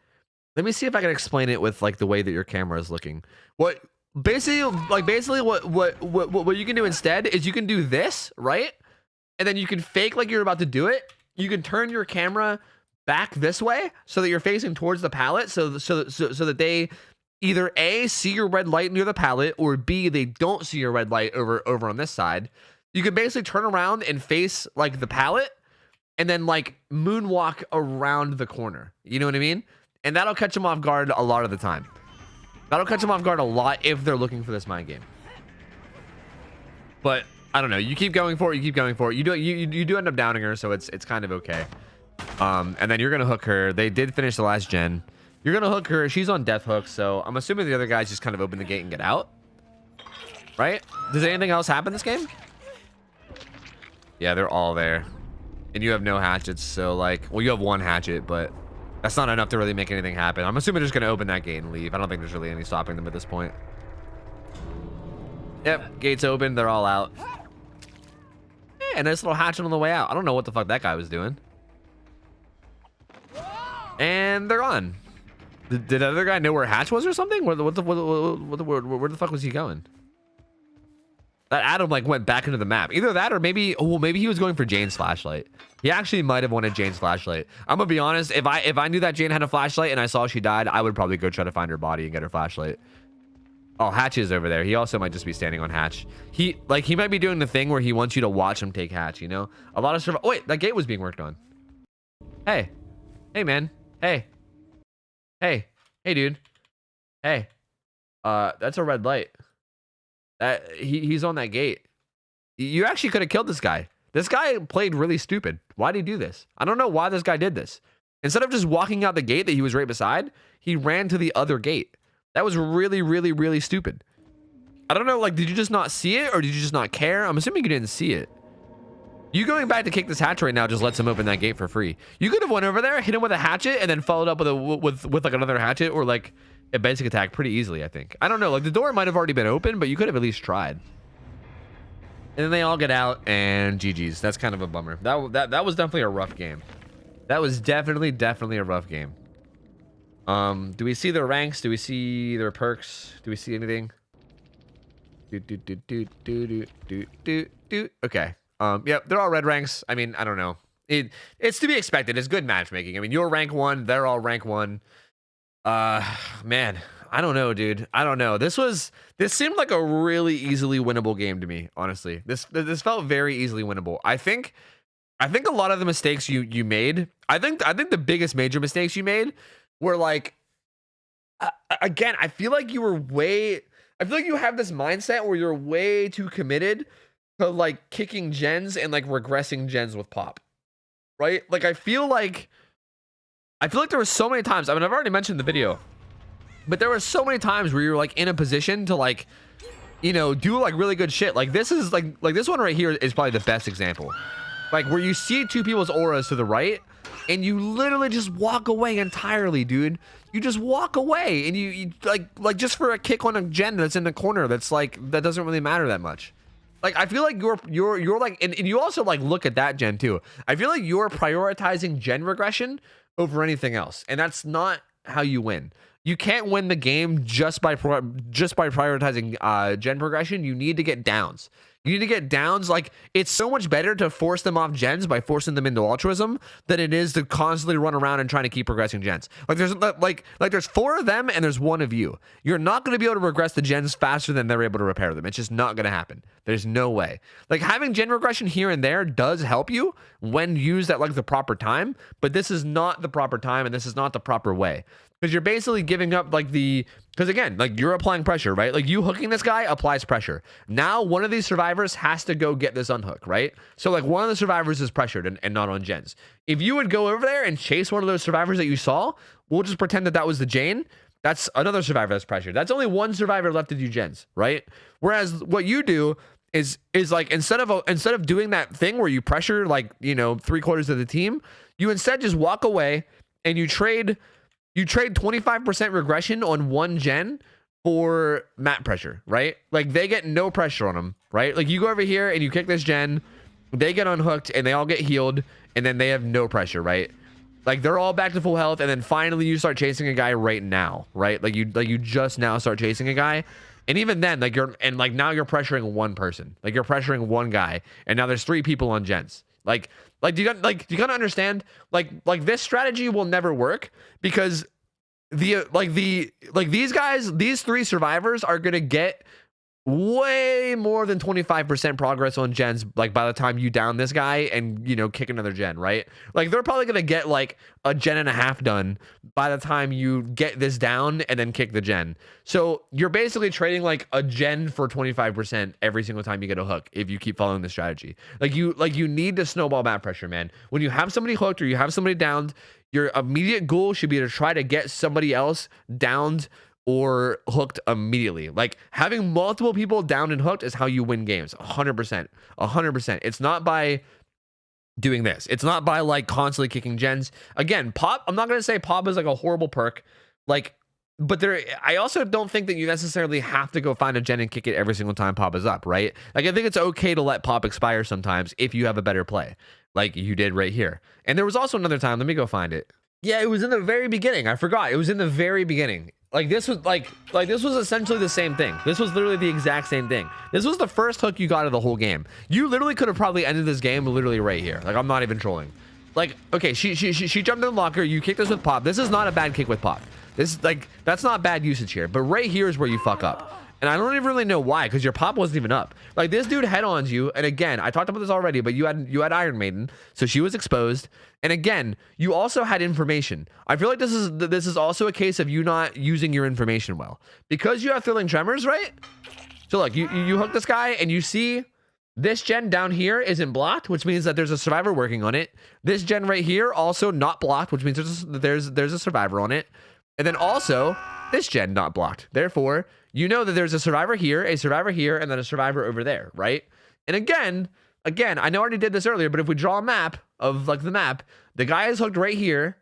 let me see if I can explain it with like the way that your camera is looking. Basically what you can do instead is you can do this, right? and then you can fake like you're about to do it. You can turn your camera back this way so that you're facing towards the pallet, so that they either A, see your red light near the pallet, or B, they don't see your red light over on this side. You can basically turn around and face like the pallet and then like moonwalk around the corner. You know what I mean? And that'll catch them off guard a lot of the time. That'll catch them off guard a lot if they're looking for this mind game. But I don't know. You keep going for it. You keep going for it. You do end up downing her, so it's kind of okay. And then you're gonna hook her. They did finish the last gen. You're gonna hook her. She's on death hook, so I'm assuming the other guys just kind of open the gate and get out. Right? Does anything else happen this game? Yeah, they're all there. And you have no hatchets, so like, well, you have one hatchet, but that's not enough to really make anything happen. I'm assuming they're just gonna open that gate and leave. I don't think there's really any stopping them at this point. Yep, gate's open. They're all out. Yeah, nice little hatchet on the way out. I don't know what the fuck that guy was doing. And they're on. Did the other guy know where hatch was or something? Where the fuck was he going? That Adam like went back into the map. Either that or maybe, oh, maybe he was going for Jane's flashlight. He actually might have wanted Jane's flashlight. I'm gonna be honest. If I knew that Jane had a flashlight and I saw she died, I would probably go try to find her body and get her flashlight. Oh, Hatch is over there. He also might just be standing on Hatch. He might be doing the thing where he wants you to watch him take Hatch. You know, a lot of oh wait, that gate was being worked on. Hey, man. Hey, dude. Hey, that's a red light. That he's on that gate. You actually could have killed this guy. This guy played really stupid. Why did he do this? I don't know why this guy did this. Instead of just walking out the gate that he was right beside, he ran to the other gate. That was really, really, really stupid. I don't know, like, did you just not see it or did you just not care? I'm assuming you didn't see it. You going back to kick this hatch right now just lets him open that gate for free. You could have went over there, hit him with a hatchet, and then followed up with like another hatchet or like a basic attack pretty easily, I think. I don't know, like the door might have already been open, but you could have at least tried. And then they all get out and GG's. That's kind of a bummer. That was definitely a rough game. That was definitely a rough game. Do we see their ranks? Do we see their perks? Do we see anything? Okay. Yep, they're all red ranks. I mean, I don't know. It's to be expected. It's good matchmaking. I mean, you're rank 1, they're all rank 1. Man, I don't know, dude. I don't know. This seemed like a really easily winnable game to me, honestly. This felt very easily winnable. I think a lot of the mistakes you made, I think the biggest major mistakes you made were like, again, I feel like you have this mindset where you're way too committed to like kicking gens and like regressing gens with pop, right? Like I feel like there were so many times, I mean, I've already mentioned the video, but there were so many times where you're like in a position to like, you know, do like really good shit. Like this is like this one right here is probably the best example. Like where you see two people's auras to the right and you literally just walk away entirely, dude. You just walk away and you like just for a kick on a gen that's in the corner that's like, that doesn't really matter that much. Like I feel like you're like, and you also like look at that gen too. I feel like you're prioritizing gen regression over anything else, and that's not how you win. You can't win the game just by prioritizing gen progression. You need to get downs. You need to get downs. Like it's so much better to force them off gens by forcing them into altruism than it is to constantly run around and trying to keep progressing gens. Like there's like there's 4 of them and there's 1 of you. You're not going to be able to regress the gens faster than they're able to repair them. It's just not going to happen. There's no way. Like having gen regression here and there does help you when used at like the proper time, but this is not the proper time and this is not the proper way. Because you're basically giving up like because again, like you're applying pressure, right? Like you hooking this guy applies pressure. Now one of these survivors has to go get this unhook, right? So like one of the survivors is pressured and not on gens. If you would go over there and chase one of those survivors that you saw, we'll just pretend that was the Jane. That's another survivor that's pressured. That's only one survivor left to do gens, right? Whereas what you do is like instead of doing that thing where you pressure like, you know, 3/4 of the team, you instead just walk away and you trade 25% regression on one gen for map pressure, right? Like they get no pressure on them, right? Like you go over here and you kick this gen, they get unhooked and they all get healed and then they have no pressure, right? Like they're all back to full health and then finally you start chasing a guy right now, right? Like you just now start chasing a guy And even then, like now you're pressuring one person, like you're pressuring one guy, and now there's 3 people on gens. Like do you gotta understand? Like this strategy will never work because these guys, these 3 survivors are gonna get way more than 25% progress on gens, like by the time you down this guy and, you know, kick another gen, right? Like they're probably gonna get like a gen and a half done by the time you get this down and then kick the gen. So you're basically trading like a gen for 25% every single time you get a hook if you keep following the strategy. Like you need to snowball map pressure, man. When you have somebody hooked or you have somebody downed, your immediate goal should be to try to get somebody else downed or hooked immediately. Like having multiple people down and hooked is how you win games. 100%. It's not by doing this. It's not by like constantly kicking gens. Again, pop, I'm not going to say pop is like a horrible perk. Like, but I also don't think that you necessarily have to go find a gen and kick it every single time pop is up, right? Like I think it's okay to let pop expire sometimes if you have a better play, like you did right here. And there was also another time, let me go find it. Yeah, it was in the very beginning. I forgot. It was in the very beginning. Like this was like this was essentially the same thing. This was literally the exact same thing. This was the first hook you got of the whole game. You literally could have probably ended this game literally right here. Like I'm not even trolling. Like okay, she jumped in the locker. You kick this with pop. This is not a bad kick with pop. This like that's not bad usage here. But right here is where you fuck up. And I don't even really know why, because your pop wasn't even up. Like this dude head-ons you, and again, I talked about this already, but you had Iron Maiden, so she was exposed. And again, you also had information. I feel like this is also a case of you not using your information well, because you have thrilling tremors, right? So look, you hook this guy, and you see this gen down here isn't blocked, which means that there's a survivor working on it. This gen right here also not blocked, which means there's a survivor on it, and then also this gen not blocked. Therefore, you know that there's a survivor here, and then a survivor over there, right? And again, I know I already did this earlier, but if we draw a map of like the map, the guy is hooked right here.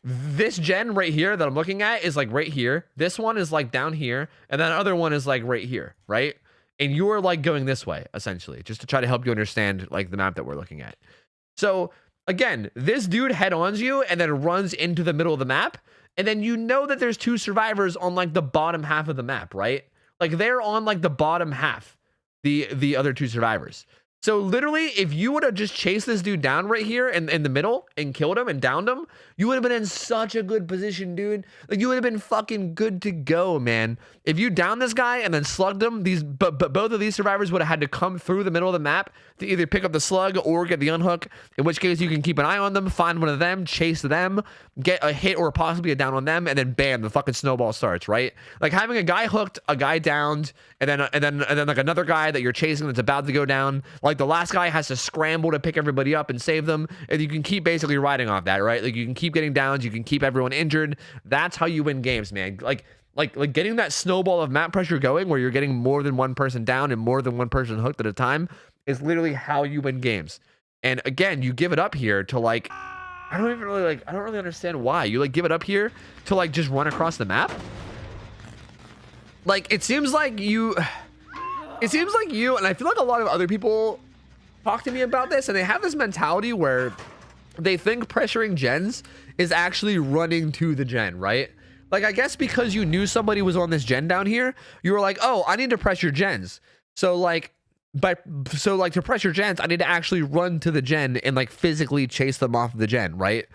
This gen right here that I'm looking at is like right here. This one is like down here, and then the other one is like right here, right? And you're like going this way, essentially, just to try to help you understand like the map that we're looking at. So again, this dude head-ons you and then runs into the middle of the map. And then you know that there's 2 survivors on like the bottom half of the map, right? Like they're on like the bottom half, the other 2 survivors. So literally, if you would have just chased this dude down right here in the middle and killed him and downed him, you would have been in such a good position, dude. Like you would have been fucking good to go, man. If you downed this guy and then slugged him, but both of these survivors would have had to come through the middle of the map to either pick up the slug or get the unhook, in which case you can keep an eye on them, find one of them, chase them, get a hit or possibly a down on them, and then bam, the fucking snowball starts, right? Like having a guy hooked, a guy downed, and then like another guy that you're chasing that's about to go down. Like the last guy has to scramble to pick everybody up and save them, and you can keep basically riding off that, right? Like you can keep getting downs, you can keep everyone injured. That's how you win games, man. Like getting that snowball of map pressure going where you're getting more than one person down and more than one person hooked at a time is literally how you win games. And again, you give it up here to like, I don't really understand why you like give it up here to like just run across the map. Like it seems like you, and I feel like a lot of other people talk to me about this, and they have this mentality where they think pressuring gens is actually running to the gen, right? Like, I guess because you knew somebody was on this gen down here, you were like, oh, I need to pressure gens. So like to pressure gens, I need to actually run to the gen and like physically chase them off the gen, right?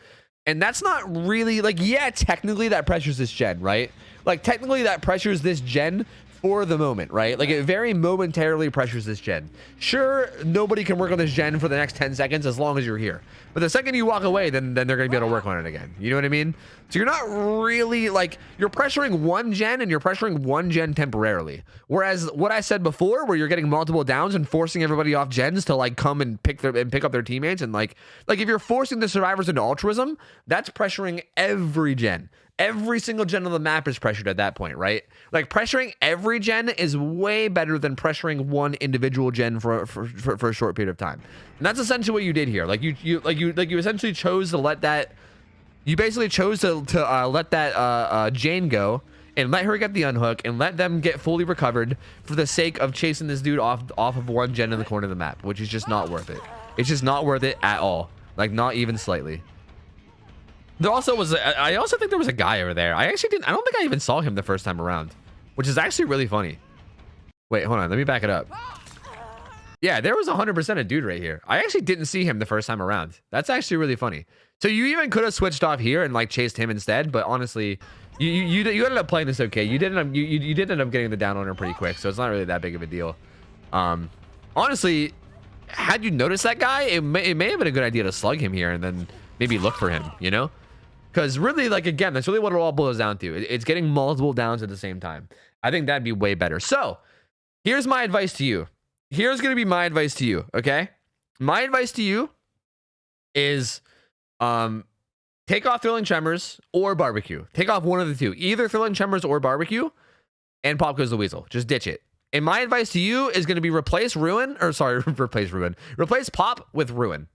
And that's not really like, yeah, technically that pressures this gen, right? Like technically that pressures this gen for the moment, right? Like it very momentarily pressures this gen. Sure, nobody can work on this gen for the next 10 seconds as long as you're here. But the second you walk away, then they're going to be able to work on it again. You know what I mean? So you're not really like, you're pressuring one gen and you're pressuring one gen temporarily. Whereas what I said before, where you're getting multiple downs and forcing everybody off gens to like come and pick up their teammates, and like if you're forcing the survivors into altruism, that's pressuring every gen. Every single gen on the map is pressured at that point, right? Like pressuring every gen is way better than pressuring one individual gen for a short period of time. And that's essentially what you did here. Like you essentially chose to let that, you basically chose to let that Jane go and let her get the unhook and let them get fully recovered for the sake of chasing this dude off of one gen in the corner of the map, which is just not worth it. It's just not worth it at all. Like not even slightly. There also was, I also think there was a guy over there. I don't think I even saw him the first time around, which is actually really funny. Wait, hold on. Let me back it up. Yeah, there was 100% a dude right here. I actually didn't see him the first time around. That's actually really funny. So you even could have switched off here and like chased him instead, but honestly, you ended up playing this okay. You did end up getting the down on her pretty quick, so it's not really that big of a deal. Honestly, had you noticed that guy, it may have been a good idea to slug him here and then maybe look for him, you know? Because really, like, again, that's really what it all boils down to. It's getting multiple downs at the same time. I think that'd be way better. So here's my advice to you. Here's going to be my advice to you, okay? My advice to you is take off Thrilling Tremors or Barbecue. Take off one of the two. Either Thrilling Tremors or Barbecue, and Pop Goes the Weasel. Just ditch it. And my advice to you is going to be replace Pop with Ruin.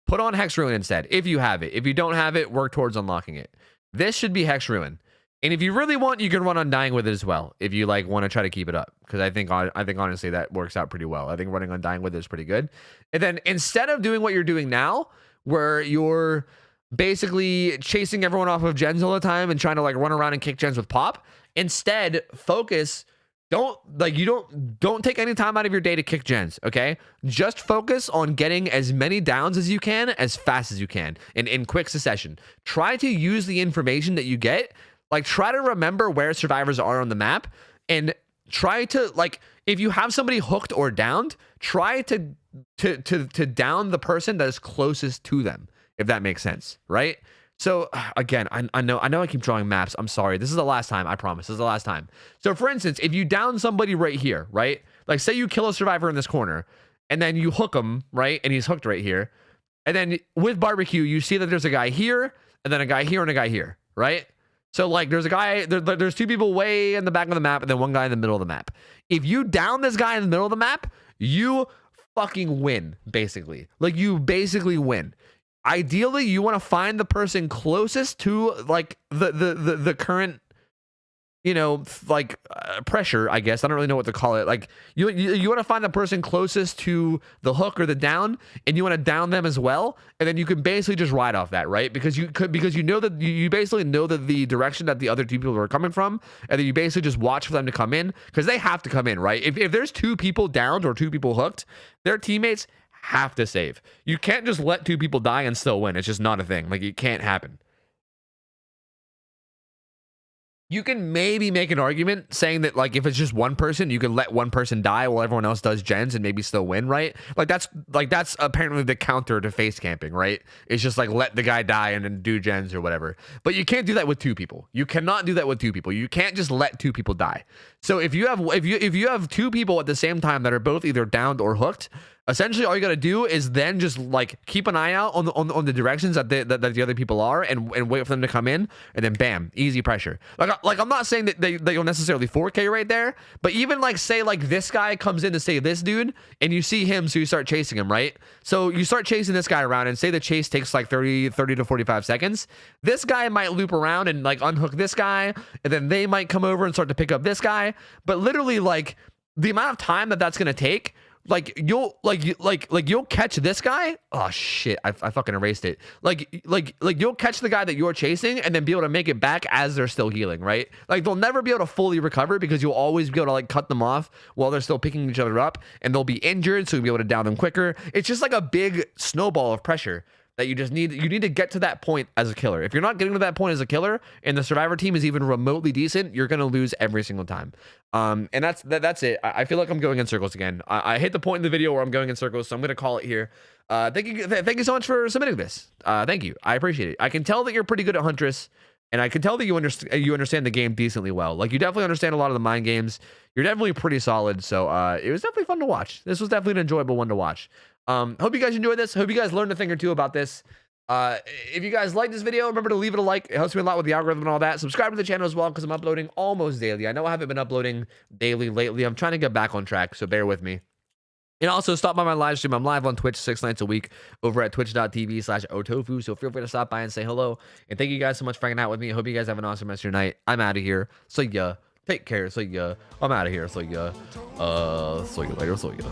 Put on Hex Ruin instead, if you have it. If you don't have it, work towards unlocking it. This should be Hex Ruin. And if you really want, you can run Undying with it as well, if you like want to try to keep it up. Because I think honestly that works out pretty well. I think running Undying with it is pretty good. And then instead of doing what you're doing now, where you're basically chasing everyone off of gens all the time and trying to like run around and kick gens with Pop, instead focus. Don't take any time out of your day to kick gens, okay? Just focus on getting as many downs as you can, as fast as you can, in quick succession. Try to use the information that you get. Like, try to remember where survivors are on the map, and try to, like, if you have somebody hooked or downed, try to down the person that is closest to them, if that makes sense, right? So again, I know I keep drawing maps. I'm sorry. This is the last time. I promise. This is the last time. So for instance, if you down somebody right here, right? Like say you kill a survivor in this corner and then you hook him, right? And he's hooked right here. And then with Barbecue, you see that there's a guy here and then a guy here and a guy here, right? So like there's a guy, there's two people way in the back of the map and then one guy in the middle of the map. If you down this guy in the middle of the map, you fucking win, basically. Like you basically win. Ideally, you want to find the person closest to like the current, you know, like pressure, I guess. I don't really know what to call it. Like you want to find the person closest to the hook or the down, and you want to down them as well, and then you can basically just ride off that, right? Because you know that you basically know that the direction that the other two people are coming from, and then you basically just watch for them to come in, because they have to come in, right? If there's two people downed or two people hooked, their teammates have to save. You can't just let two people die and still win. It's just not a thing. Like, it can't happen. You can maybe make an argument saying that, like, if it's just one person, you can let one person die while everyone else does gens and maybe still win, right? That's apparently the counter to face camping, right? It's just like let the guy die and then do gens or whatever. But you can't do that with two people. You cannot do that with two people. You can't just let two people die. So if you have two people at the same time that are both either downed or hooked, essentially all you got to do is then just like keep an eye out on the directions that the other people are and wait for them to come in, and then bam, easy pressure. Like I'm not saying that you'll necessarily 4K right there, but even like say like this guy comes in to say this dude and you see him, so you start chasing him, right? So you start chasing this guy around and say the chase takes like 30 to 45 seconds. This guy might loop around and like unhook this guy, and then they might come over and start to pick up this guy. But literally like the amount of time that's going to take, like you'll catch this guy. Oh shit, I fucking erased it. Like you'll catch the guy that you're chasing and then be able to make it back as they're still healing, right? Like they'll never be able to fully recover because you'll always be able to like cut them off while they're still picking each other up, and they'll be injured, so you'll be able to down them quicker. It's just like a big snowball of pressure that you need to get to that point as a killer. If you're not getting to that point as a killer and the survivor team is even remotely decent, you're going to lose every single time. And that's it. I feel like I'm going in circles again. I hit the point in the video where I'm going in circles, so I'm going to call it here. Thank you so much for submitting this. Thank you. I appreciate it. I can tell that you're pretty good at Huntress, and I can tell that you understand the game decently well. Like, you definitely understand a lot of the mind games. You're definitely pretty solid, so it was definitely fun to watch. This was definitely an enjoyable one to watch. Hope you guys enjoyed this. Hope you guys learned a thing or two about this. If you guys like this video, remember to leave it a like. It helps me a lot with the algorithm and all that. Subscribe to the channel as well, because I'm uploading almost daily. I know I haven't been uploading daily lately. I'm trying to get back on track, so bear with me. And also stop by my live stream. I'm live on Twitch 6 nights a week over at twitch.tv/OhTofu. So feel free to stop by and say hello. And thank you guys so much for hanging out with me. I hope you guys have an awesome rest of your night. I'm out of here. So yeah, take care. So yeah, I'm out of here. So yeah, so you later. So yeah.